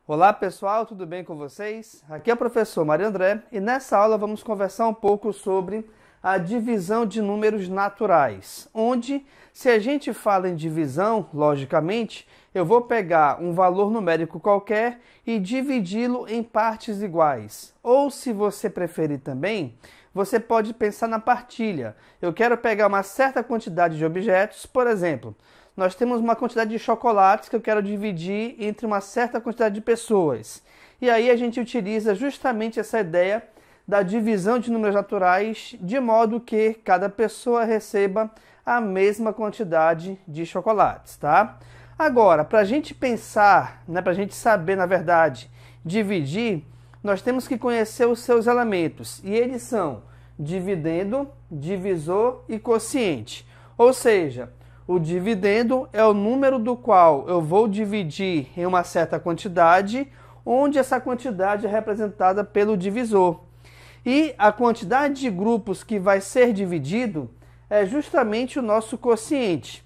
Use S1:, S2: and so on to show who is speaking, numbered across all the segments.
S1: Olá pessoal, tudo bem com vocês? Aqui é o professor Mário André e nessa aula vamos conversar um pouco sobre a divisão de números naturais, onde se a gente fala em divisão, logicamente, eu vou pegar um valor numérico qualquer e dividi-lo em partes iguais. Ou se você preferir também, você pode pensar na partilha. Eu quero pegar uma certa quantidade de objetos, por exemplo, nós temos uma quantidade de chocolates que eu quero dividir entre uma certa quantidade de pessoas. E aí a gente utiliza justamente essa ideia da divisão de números naturais, de modo que cada pessoa receba a mesma quantidade de chocolates, tá? Agora, para a gente pensar, para a gente saber, na verdade, dividir, nós temos que conhecer os seus elementos. E eles são dividendo, divisor e quociente. Ou seja, o dividendo é o número do qual eu vou dividir em uma certa quantidade, onde essa quantidade é representada pelo divisor. E a quantidade de grupos que vai ser dividido é justamente o nosso quociente.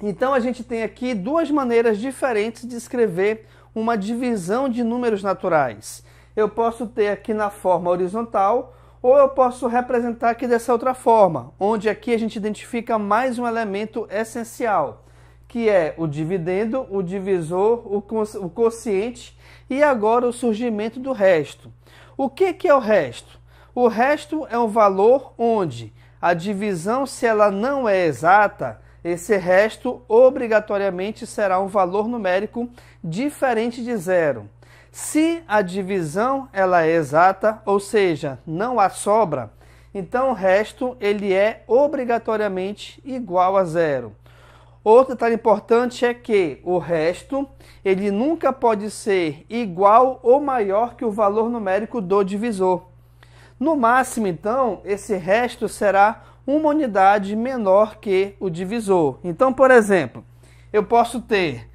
S1: Então a gente tem aqui duas maneiras diferentes de escrever uma divisão de números naturais. Eu posso ter aqui na forma horizontal, ou eu posso representar aqui dessa outra forma, onde aqui a gente identifica mais um elemento essencial, que é o dividendo, o divisor, o quociente e agora o surgimento do resto. O que é o resto? O resto é um valor onde a divisão, se ela não é exata, esse resto obrigatoriamente será um valor numérico diferente de zero. Se a divisão ela é exata, ou seja, não há sobra, então o resto ele é obrigatoriamente igual a zero. Outro detalhe importante é que o resto ele nunca pode ser igual ou maior que o valor numérico do divisor. No máximo, então, esse resto será uma unidade menor que o divisor. Então, por exemplo, eu posso ter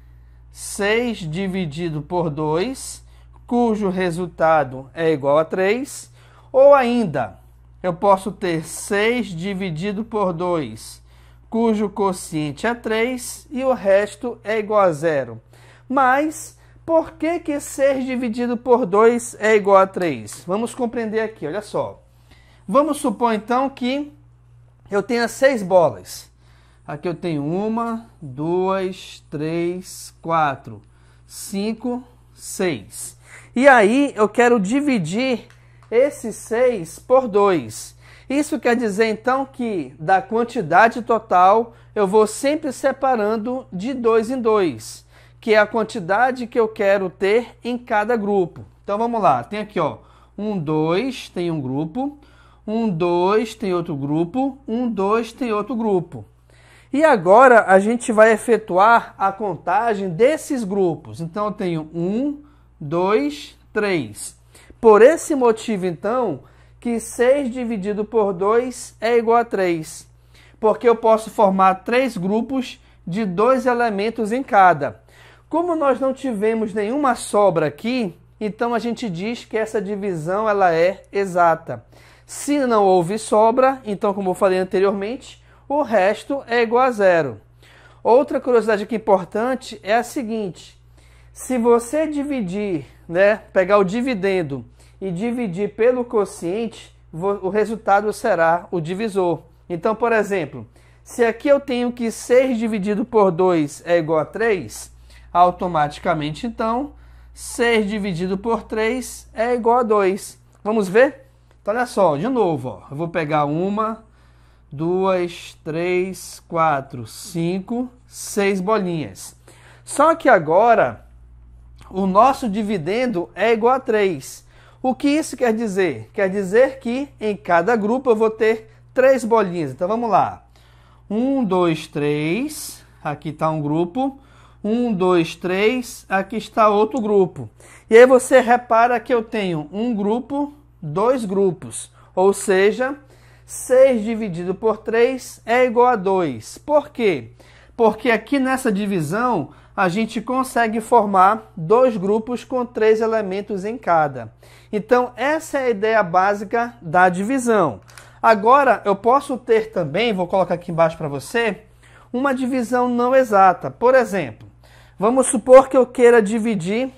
S1: 6 dividido por 2, cujo resultado é igual a 3, ou ainda, eu posso ter 6 dividido por 2, cujo quociente é 3 e o resto é igual a 0. Mas, por que 6 dividido por 2 é igual a 3? Vamos compreender aqui, olha só. Vamos supor então que eu tenha 6 bolas. Aqui eu tenho 1, 2, 3, 4, 5, 6. E aí eu quero dividir esses 6 por 2. Isso quer dizer então que da quantidade total eu vou sempre separando de 2 em 2, que é a quantidade que eu quero ter em cada grupo. Então vamos lá, tem aqui ó, 1, 2 tem um grupo, 1, 2 tem outro grupo, 1, 2 tem outro grupo. E agora a gente vai efetuar a contagem desses grupos. Então eu tenho 1, 2, 3. Por esse motivo, então, que 6 dividido por 2 é igual a 3. Porque eu posso formar 3 grupos de 2 elementos em cada. Como nós não tivemos nenhuma sobra aqui, então a gente diz que essa divisão ela é exata. Se não houve sobra, então, como eu falei anteriormente, o resto é igual a zero. Outra curiosidade aqui importante é a seguinte: se você dividir, pegar o dividendo e dividir pelo quociente, o resultado será o divisor. Então, por exemplo, se aqui eu tenho que 6 dividido por 2 é igual a 3, automaticamente, então, 6 dividido por 3 é igual a 2. Vamos ver? Então, olha só, de novo, ó, eu vou pegar 1, 2, 3, 4, 5, 6 bolinhas. Só que agora o nosso dividendo é igual a 3. O que isso quer dizer? Quer dizer que em cada grupo eu vou ter 3 bolinhas. Então vamos lá. 1, 2, 3. Aqui está um grupo. 1, 2, 3. Aqui está outro grupo. E aí você repara que eu tenho um grupo, 2 grupos. Ou seja, 6 dividido por 3 é igual a 2. Por quê? Porque aqui nessa divisão a gente consegue formar 2 grupos com 3 elementos em cada. Então, essa é a ideia básica da divisão. Agora, eu posso ter também, vou colocar aqui embaixo para você, uma divisão não exata. Por exemplo, vamos supor que eu queira dividir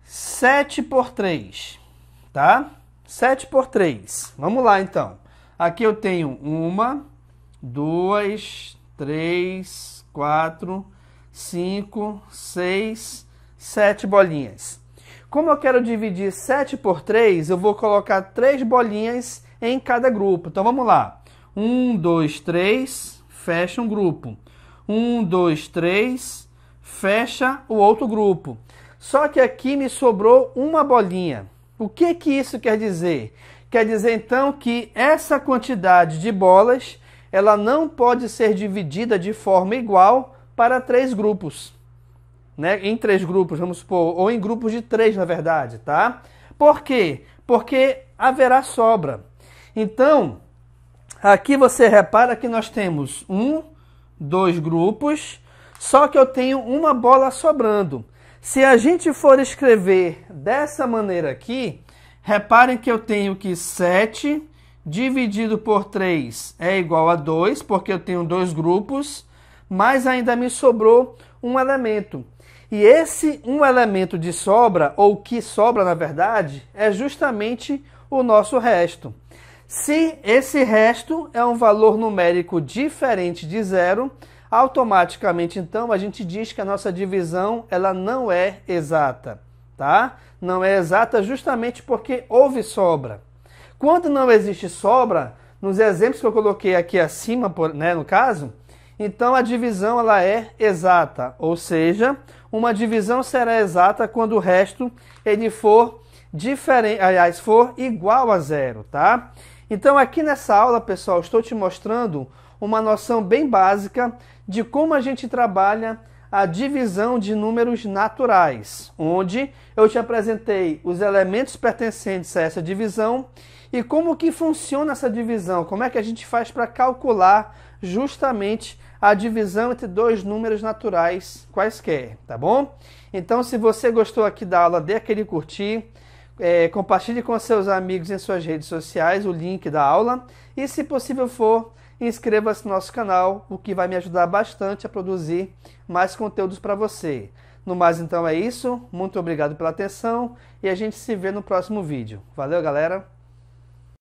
S1: 7 por 3, tá? 7 por 3. Vamos lá, então. Aqui eu tenho 1, 2, 3, 4, 5, 6, 7 bolinhas. Como eu quero dividir 7 por 3, eu vou colocar 3 bolinhas em cada grupo. Então, vamos lá. 1, 2, 3, fecha um grupo. 1, 2, 3, fecha o outro grupo. Só que aqui me sobrou uma bolinha. O que que isso quer dizer? Quer dizer, então, que essa quantidade de bolas, ela não pode ser dividida de forma igual para 3 grupos. Né? Em 3 grupos, vamos supor, ou em grupos de 3, na verdade, tá? Por quê? Porque haverá sobra. Então, aqui você repara que nós temos 2 grupos, só que eu tenho uma bola sobrando. Se a gente for escrever dessa maneira aqui, reparem que eu tenho que 7 dividido por 3 é igual a 2, porque eu tenho 2 grupos, mas ainda me sobrou um elemento. E esse um elemento de sobra, ou que sobra na verdade, é justamente o nosso resto. Se esse resto é um valor numérico diferente de 0, automaticamente então a gente diz que a nossa divisão ela não é exata, tá? Não é exata justamente porque houve sobra. Quando não existe sobra, nos exemplos que eu coloquei aqui acima, né, no caso, então a divisão ela é exata, ou seja, uma divisão será exata quando o resto ele for diferente, aliás, for igual a 0, tá? Então aqui nessa aula, pessoal, estou te mostrando uma noção bem básica de como a gente trabalha a divisão de números naturais, onde eu te apresentei os elementos pertencentes a essa divisão e como que funciona essa divisão, como é que a gente faz para calcular justamente a divisão entre 2 números naturais quaisquer, tá bom? Então, se você gostou aqui da aula, dê aquele curtir, compartilhe com seus amigos em suas redes sociais o link da aula e, se possível for, inscreva-se no nosso canal, o que vai me ajudar bastante a produzir mais conteúdos para você. No mais, então, é isso. Muito obrigado pela atenção e a gente se vê no próximo vídeo. Valeu, galera!